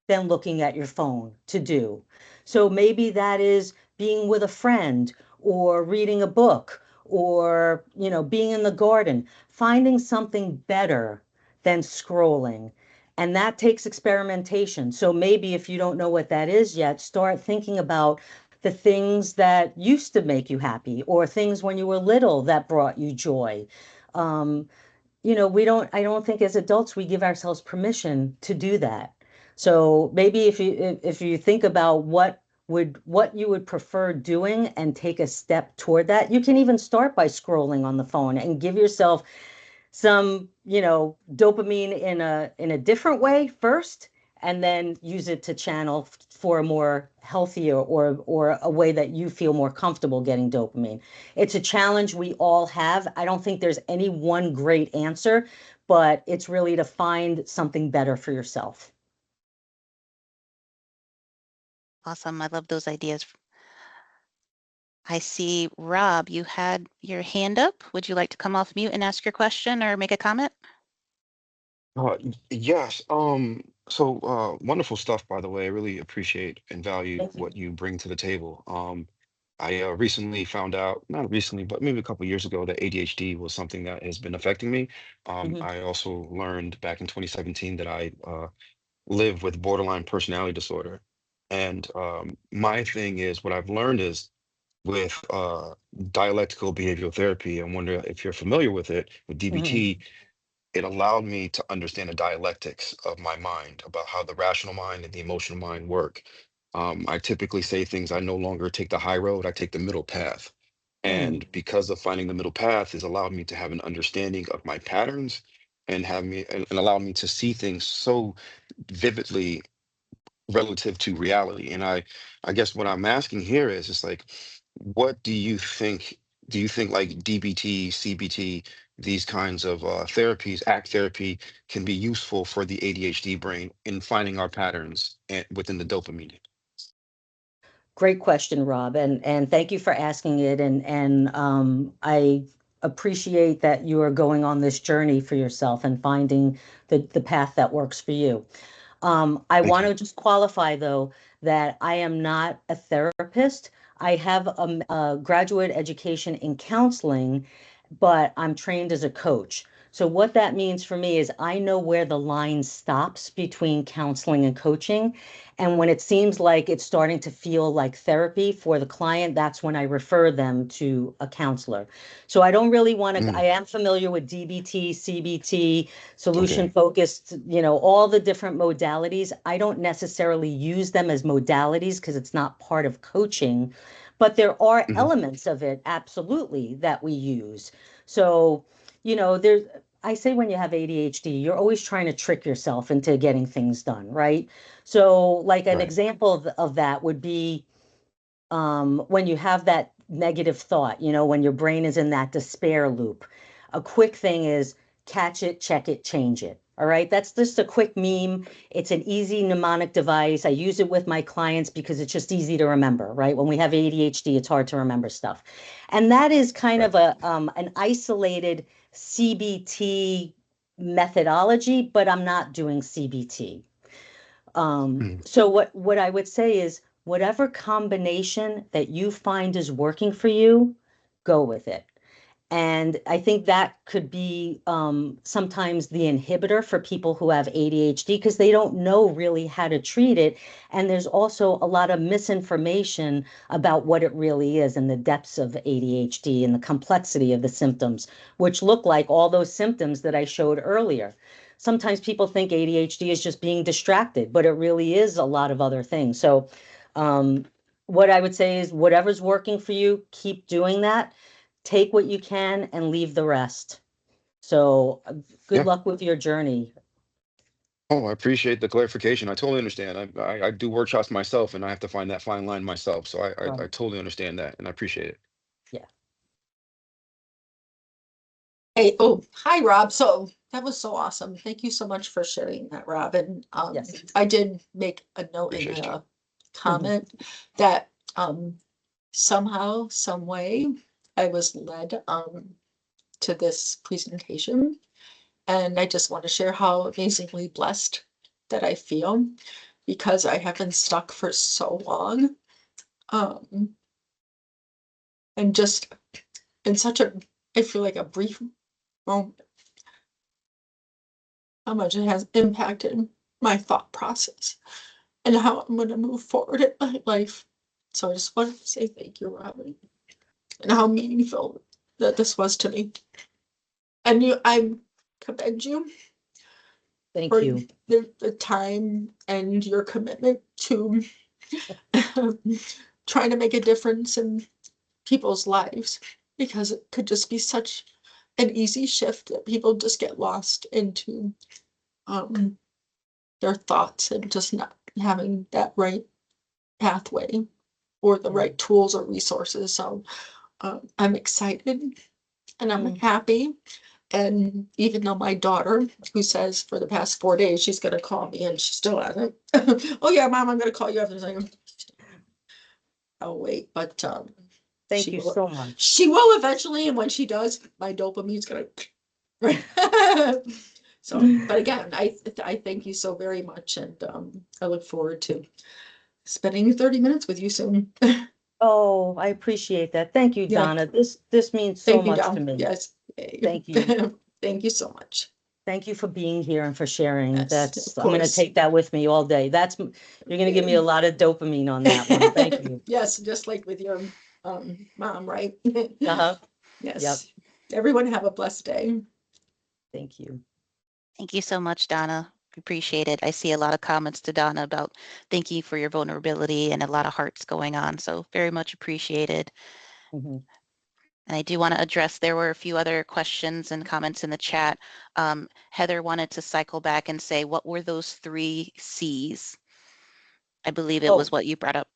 than looking at your phone to do. So maybe that is being with a friend or reading a book or, being in the garden, finding something better than scrolling. And that takes experimentation. So maybe if you don't know what that is yet, start thinking about the things that used to make you happy or things when you were little that brought you joy. Um, I don't think as adults we give ourselves permission to do that. So maybe if you think about what you would prefer doing and take a step toward that, you can even start by scrolling on the phone and give yourself some, dopamine in a different way first, and then use it to channel for a more healthier or a way that you feel more comfortable getting dopamine. It's a challenge we all have. I don't think there's any one great answer, but it's really to find something better for yourself. Awesome. I love those ideas. I see, Rob, you had your hand up. Would you like to come off mute and ask your question or make a comment? Yes. Wonderful stuff, by the way. I really appreciate and value Thank you. what you bring to the table. I recently found out, not recently, but maybe a couple years ago, that ADHD was something that has been affecting me. Mhm. I also learned back in 2017 that I live with borderline personality disorder. And my thing is, what I've learned is with dialectical behavioral therapy, I wonder if you're familiar with it, with Mhm. DBT. It allowed me to understand the dialectics of my mind about how the rational mind and the emotional mind work. I typically say things, I no longer take the high road, I take the middle path. Mm. And because of finding the middle path has allowed me to have an understanding of my patterns and and allow me to see things so vividly relative to reality. And I guess what I'm asking here is just like, what do you think like DBT, CBT, these kinds of therapies, ACT therapy can be useful for the ADHD brain in finding our patterns and within the dopamine? Great question, Rob, and thank you for asking it. And I appreciate that you are going on this journey for yourself and finding the path that works for you. I Thank want you. to just qualify, though, that I am not a therapist. I have a graduate education in counseling, but I'm trained as a coach. So what that means for me is I know where the line stops between counseling and coaching. And when it seems like it's starting to feel like therapy for the client, that's when I refer them to a counselor. So I don't really want to, I Mm, am familiar with DBT, CBT, solution okay. focused, all the different modalities. I don't necessarily use them as modalities because it's not part of coaching, but there are Hmm. elements of it absolutely that we use. So, there's, I say when you have ADHD, you're always trying to trick yourself into getting things done, right? So, like an Right. example of that would be when you have that negative thought, when your brain is in that despair loop. A quick thing is catch it, check it, change it. All right. That's just a quick meme. It's an easy mnemonic device. I use it with my clients because it's just easy to remember, right? When we have ADHD, it's hard to remember stuff. And that is kind Right. of an isolated CBT methodology, but I'm not doing CBT. Mm. So what I would say is whatever combination that you find is working for you, go with it. And I think that could be sometimes the inhibitor for people who have ADHD because they don't know really how to treat it. And there's also a lot of misinformation about what it really is and the depths of ADHD and the complexity of the symptoms, which look like all those symptoms that I showed earlier. Sometimes people think ADHD is just being distracted, but it really is a lot of other things. So, what I would say is whatever's working for you, keep doing that, take what you can and leave the rest. So good Yeah. luck with your journey. Oh, I appreciate the clarification. I totally understand. I do workshops myself, and I have to find that fine line myself. So I Right. totally understand that, and I appreciate it. Yeah. Hey, oh, hi, Rob. So that was so awesome. Thank you so much for sharing that, Rob. And Yes. I did make a note in Appreciate you. the Mhm. comment that somehow, some way, I was led to this presentation. And I just want to share how amazingly blessed that I feel because I have been stuck for so long. Um, and just in such a, I feel like a brief moment, how much it has impacted my thought process and how I'm going to move forward in my life. So I just wanted to say thank you, Robin, and how meaningful that this was to me. And I commend you Thank for you. the time and your commitment to trying to make a difference in people's lives because it could just be such an easy shift that people just get lost into um, their thoughts and just not having that right pathway or the right tools or resources. So I'm excited and I'm Mm. happy. And even though my daughter, who says for the past 4 days she's going to call me and she still hasn't. Oh, yeah, Mom, I'm going to call you after a second. I'll wait, but Thank she you will. so much. She will eventually. And when she does, my dopamine's going to. So, but again, I thank you so very much. And I look forward to spending 30 minutes with you soon. Oh, I appreciate that. Thank you, Yeah. Donna. This means so Thank you, much to Don. me. Yes. Thank you. Thank you so much. Thank you for being here and for sharing. Yes, That's of I'm going to course. take that with me all day. You're going to give me a lot of dopamine on that one. Thank you. Yes, just like with your mom, right? Uh-huh. Yep. Yes. Everyone have a blessed day. Thank you. Thank you so much, Donna. Appreciate it. I see a lot of comments to Donna about thank you for your vulnerability and a lot of hearts going on. So very much appreciated. Mhm. And I do want to address, there were a few other questions and comments in the chat. Heather wanted to cycle back and say, what were those 3 C's? I believe it was Oh, what you brought up,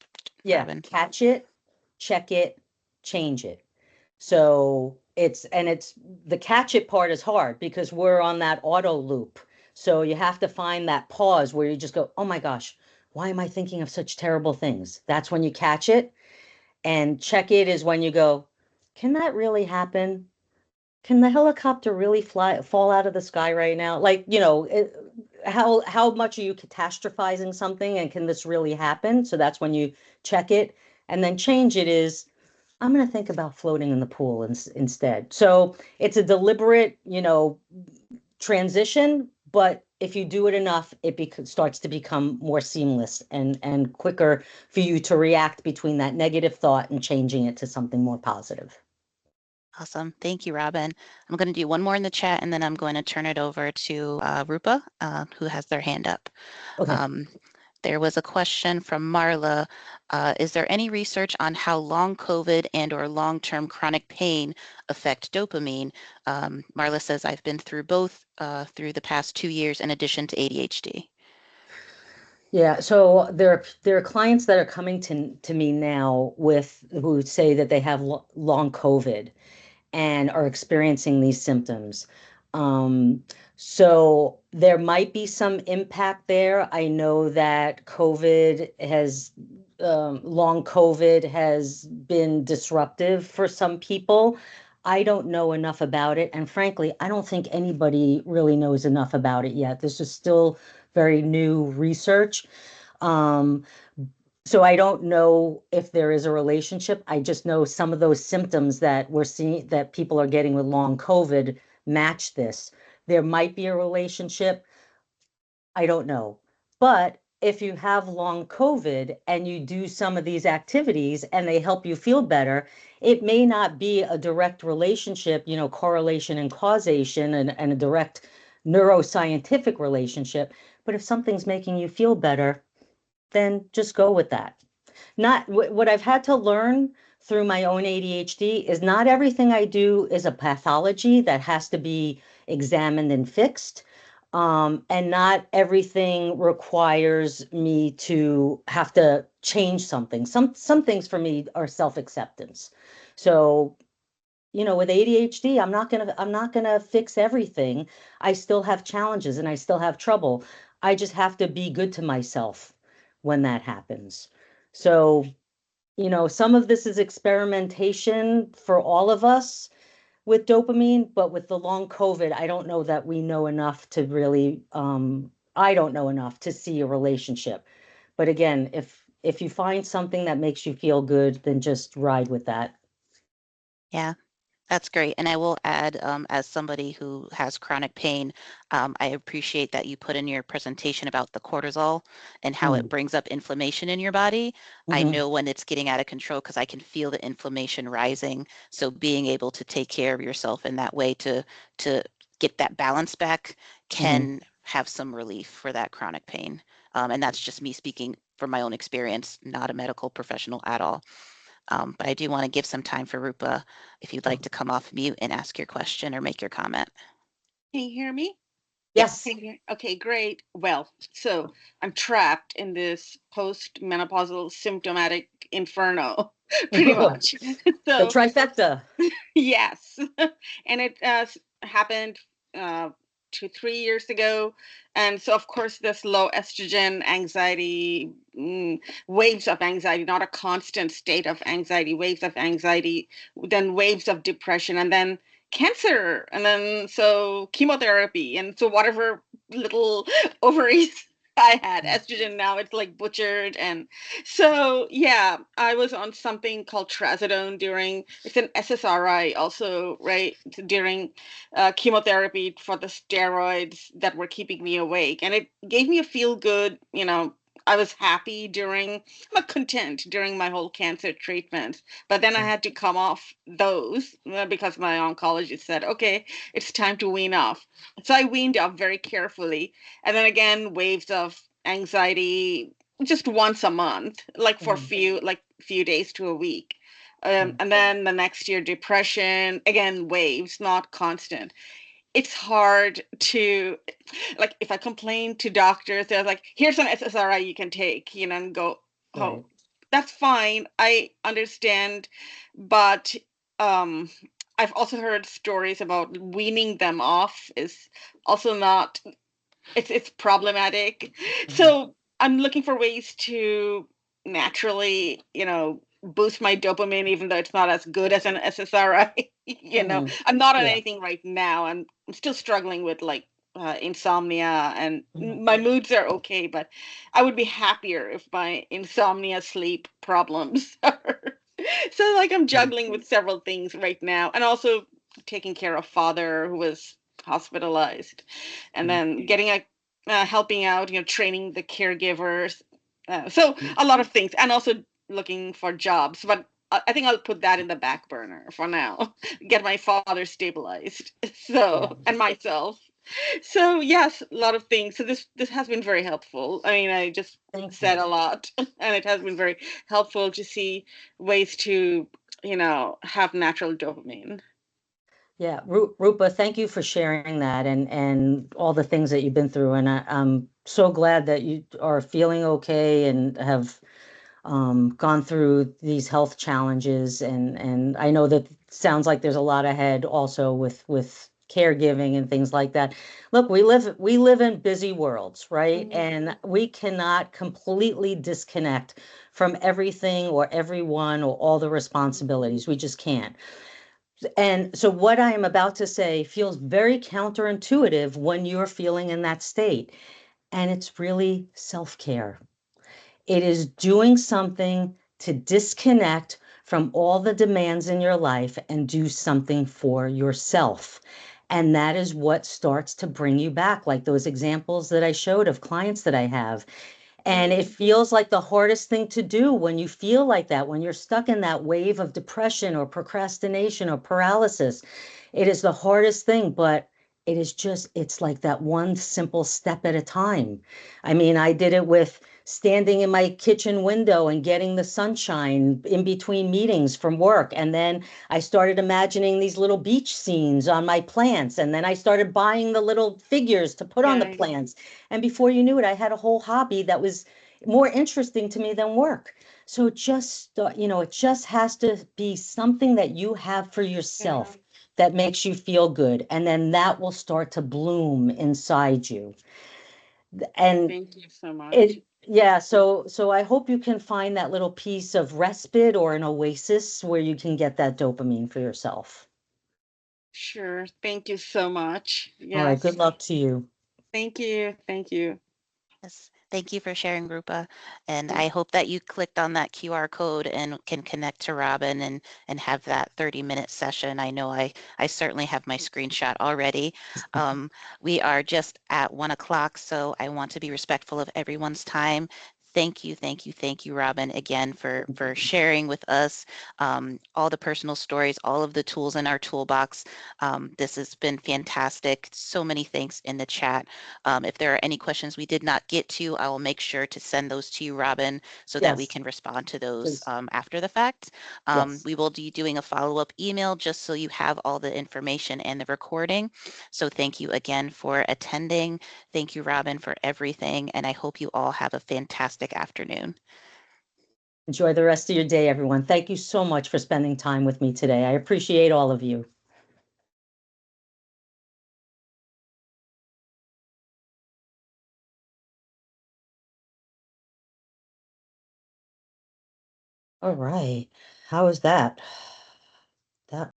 yeah. Robin. Catch it, check it, change it. So it's the catch it part is hard because we're on that auto loop. So you have to find that pause where you just go, oh my gosh, why am I thinking of such terrible things? That's when you catch it. And check it is when you go, can that really happen? Can the helicopter really fall out of the sky right now? Like, how much are you catastrophizing something and can this really happen? So that's when you check it. And then change it is I'm going to think about floating in the pool instead. So it's a deliberate, transition, but if you do it enough, it starts to become more seamless and quicker for you to react between that negative thought and changing it to something more positive. Awesome. Thank you, Robin. I'm going to do one more in the chat and then I'm going to turn it over to Rupa, who has their hand up. Okay. Um, there was a question from Marla. Is there any research on how long COVID and or long-term chronic pain affect dopamine? Marla says, I've been through both through the past 2 years in addition to ADHD. Yeah, so there are clients that are coming to me now with who say that they have long COVID and are experiencing these symptoms. Um, so there might be some impact there. I know that long COVID has been disruptive for some people. I don't know enough about it. And frankly, I don't think anybody really knows enough about it yet. This is still very new research. Um, so I don't know if there is a relationship. I just know some of those symptoms that we're seeing that people are getting with long COVID match this. There might be a relationship. I don't know. But if you have long COVID and you do some of these activities and they help you feel better, it may not be a direct relationship, correlation and causation and a direct neuroscientific relationship. But if something's making you feel better, then just go with that. Not what I've had to learn through my own ADHD is not everything I do is a pathology that has to be examined and fixed. And not everything requires me to have to change something. Some things for me are self-acceptance. So, with ADHD, I'm not gonna fix everything. I still have challenges and I still have trouble. I just have to be good to myself when that happens. So, some of this is experimentation for all of us with dopamine, but with the long COVID, I don't know that we know enough to really, I don't know enough to see a relationship. But again, if you find something that makes you feel good, then just ride with that. Yeah. That's great. And I will add, as somebody who has chronic pain, I appreciate that you put in your presentation about the cortisol and how it Mm, brings up inflammation in your body. I mhm, know when it's getting out of control because I can feel the inflammation rising. So being able to take care of yourself in that way to get that balance back mhm. can have some relief for that chronic pain. And that's just me speaking from my own experience, not a medical professional at all. But I do want to give some time for Rupa if you'd like to come off mute and ask your question or make your comment. Can you hear me? Yes. Yes. Can you hear? Okay, great. Well, so I'm trapped in this post-menopausal symptomatic inferno, pretty The much. So, trifecta. yes. And it happened uh, 2, 3 years ago. And so, of course, this low estrogen anxiety, waves of anxiety, not a constant state of anxiety, waves of anxiety, then waves of depression, and then cancer, and then so chemotherapy. And so, whatever little ovaries I had estrogen, now it's like butchered. And so, yeah, I was on something called trazodone during, it's an SSRI also, right? During chemotherapy for the steroids that were keeping me awake. And it gave me a feel good, I was happy during, I'm content during my whole cancer treatment. But then I had to come off those because my oncologist said, okay, it's time to wean off. So I weaned off very carefully. And then again, waves of anxiety just once a month, like for Mhm, few days to a week. mhm, And then the next year, depression, again, waves, not constant. It's hard to, like, if I complain to doctors, they're like, here's an SSRI you can take, and go, oh, right. that's fine. I understand. But um, I've also heard stories about weaning them off is also not, it's problematic. Mhm, So I'm looking for ways to naturally, boost my dopamine, even though it's not as good as an SSRI. mhm. I'm not on Yeah. anything right now. I'm still struggling with like insomnia, and Mhm, my moods are okay, but I would be happier if my insomnia sleep problems are. So like I'm mhm, juggling with several things right now, and also taking care of father who was hospitalized, and mhm, then getting a helping out, training the caregivers. So mhm. a lot of things, and also looking for jobs. But I think I'll put that in the back burner for now. Get my father stabilized, Yeah. so, and myself. So yes, a lot of things. So this has been very helpful. I mean, I just Thank you. said a lot, and it has been very helpful to see ways to, have natural dopamine. Yeah, Rupa, thank you for sharing that and all the things that you've been through. And I'm so glad that you are feeling okay and have gone through these health challenges. And I know that sounds like there's a lot ahead also with caregiving and things like that. Look, we live in busy worlds, right? And Mhm. we cannot completely disconnect from everything or everyone or all the responsibilities. We just can't. And so what I am about to say feels very counterintuitive when you're feeling in that state. And it's really self-care. It is doing something to disconnect from all the demands in your life and do something for yourself. And that is what starts to bring you back, like those examples that I showed of clients that I have. And it feels like the hardest thing to do when you feel like that, when you're stuck in that wave of depression or procrastination or paralysis. It is the hardest thing, but it is just, it's like that one simple step at a time. I mean, I did it with standing in my kitchen window and getting the sunshine in between meetings from work. And then I started imagining these little beach scenes on my plants. And then I started buying the little figures to put on the Right. plants. And before you knew it, I had a whole hobby that was more interesting to me than work. So just, it just has to be something that you have for Yeah. yourself that makes you feel good. And then that will start to bloom inside you. And Thank you so much. it, yeah, so I hope you can find that little piece of respite or an oasis where you can get that dopamine for yourself. Sure. Thank you so much. All right, good Yes. luck to you. Thank you. Thank you. Yes, thank you for sharing, Rupa. And Yeah. I hope that you clicked on that QR code and can connect to Robin and have that 30-minute session. I know I certainly have my screenshot already. We are just at 1 o'clock, so I want to be respectful of everyone's time. Thank you, thank you, thank you, Robin, again for sharing with us all the personal stories, all of the tools in our toolbox. This has been fantastic. So many thanks in the chat. If there are any questions we did not get to, I will make sure to send those to you, Robin, so that we Yes, can respond to those please. after the fact. Yes. We will be doing a follow-up email just so you have all the information and the recording. So thank you again for attending. Thank you, Robin, for everything. And I hope you all have a fantastic afternoon. Enjoy the rest of your day, everyone. Thank you so much for spending time with me today. I appreciate all of you. All right. How was that? That